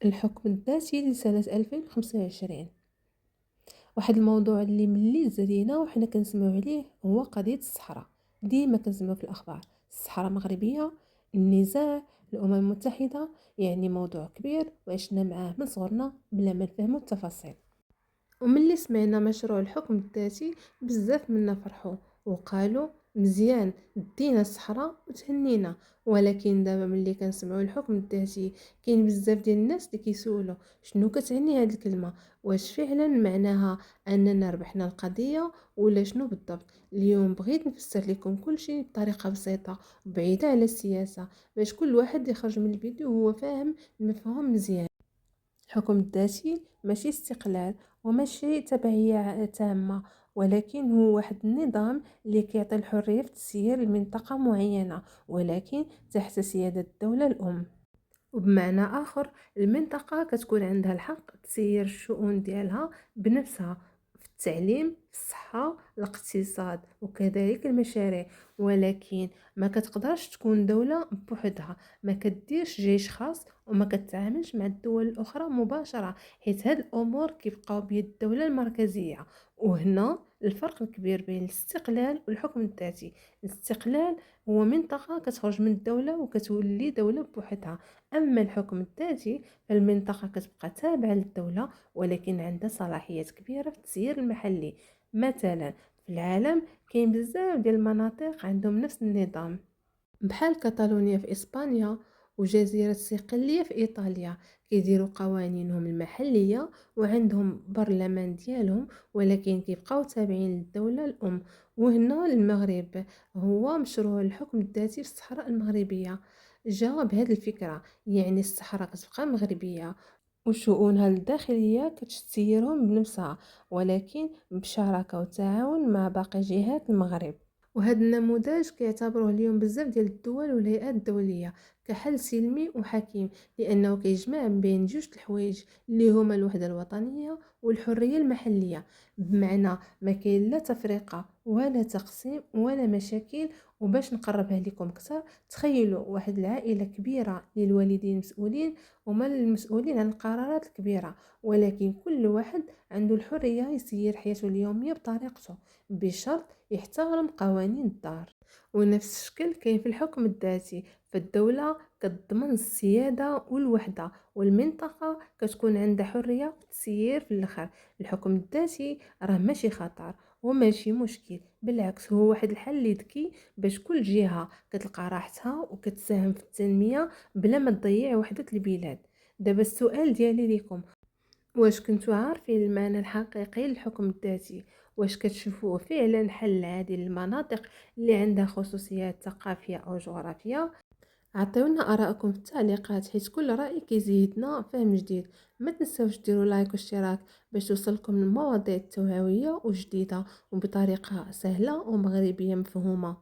الحكم الذاتي لسنة 2025. واحد الموضوع اللي ملي زادينا وحنا كنسمعوا عليه هو قضية الصحراء. ديما كنسمعوا في الأخبار الصحراء مغربية، النزاع، الأمم المتحدة. يعني موضوع كبير وعشنا معاه من صغرنا بلا ما نفهموا التفاصيل. وملي سمعنا مشروع الحكم الذاتي بزاف منا فرحوا وقالوا مزيان، دينا الصحراء وتهنينا. ولكن دابا ملي كنسمعوا الحكم الذاتي كاين بزاف ديال الناس اللي كيسولوا شنو كتعني هذه الكلمه، واش فعلا معناها اننا ربحنا القضيه ولا شنو بالضبط. اليوم بغيت نفسر لكم كل شيء بطريقه بسيطه وبعيده على السياسه، باش كل واحد يخرج من الفيديو وهو فاهم المفهوم مزيان. الحكم الذاتي ماشي استقلال وماشي تبعية تامة، ولكن هو واحد النظام اللي كيعطي الحرية في تسيير المنطقة معينة، ولكن تحت سيادة الدولة الأم. وبمعنى آخر المنطقة كتكون عندها الحق تسير الشؤون ديالها بنفسها، في التعليم، في الصحة، الاقتصاد وكذلك المشاريع. ولكن ما كتقدرش تكون دولة بوحدها، ما كديرش جيش خاص وما كتعاملش مع الدول الأخرى مباشرة، حيث هاد الأمور كيبقاو بيد الدولة المركزية. وهنا الفرق الكبير بين الاستقلال والحكم الذاتي. الاستقلال هو منطقة كتخرج من الدولة وكتولي دولة بوحدها، أما الحكم الذاتي فالمنطقة كتبقى تابعة للدولة ولكن عندها صلاحيات كبيرة في التسيير المحلي. مثلا في العالم كاين بزاف ديال المناطق عندهم نفس النظام، بحال كاتالونيا في إسبانيا وجزيرة صقلية في إيطاليا. كيديروا قوانينهم المحلية وعندهم برلمان ديالهم، ولكن كيبقاو تابعين للدولة الأم. وهنا المغرب هو مشروع الحكم الذاتي في الصحراء المغربية جا بهذه الفكرة، يعني الصحراء كتبقى مغربية وشؤونها الداخلية كتسيرهم بنفسها، ولكن بشراكة وتعاون مع باقي جهات المغرب. وهذا النموذج كيعتبروه اليوم بزاف ديال الدول والهيئات الدولية كحل سلمي وحكيم، لأنه كيجمع بين جوج الحوايج اللي هما الوحدة الوطنية والحرية المحلية. بمعنى ما كاين لا تفرقة ولا تقسيم ولا مشاكل. وباش نقربها لكم اكثر، تخيلوا واحد العائلة كبيرة للوالدين مسؤولين هما المسؤولين عن القرارات الكبيرة، ولكن كل واحد عنده الحرية يسير حياته اليومية بطريقته بشرط يحترم قوانين الدار. ونفس الشكل كاين في الحكم الذاتي، فالدولة كتضمن السيادة والوحدة والمنطقة كتكون عندها حرية في التسيير. في الآخر الحكم الذاتي راه ماشي خطر وماشي مشكل، بالعكس هو واحد الحل ذكي باش كل جهة كتلقى راحتها وكتساهم في التنمية بلا ما تضيع وحدة البلاد. دابا السؤال ديالي لكم، واش كنتوا عارفين المعنى الحقيقي للحكم الذاتي؟ واش كتشوفوه فعلا حل عادل للمناطق اللي عندها خصوصيات ثقافية أو جغرافية؟ عطيونا آراءكم في التعليقات، حيث كل رأي كيزيدنا فهم جديد. ما تنسوش ديروا لايك واشتراك باش توصلكم المواضيع التوعوية وجديدة وبطريقة سهلة ومغربية مفهومة.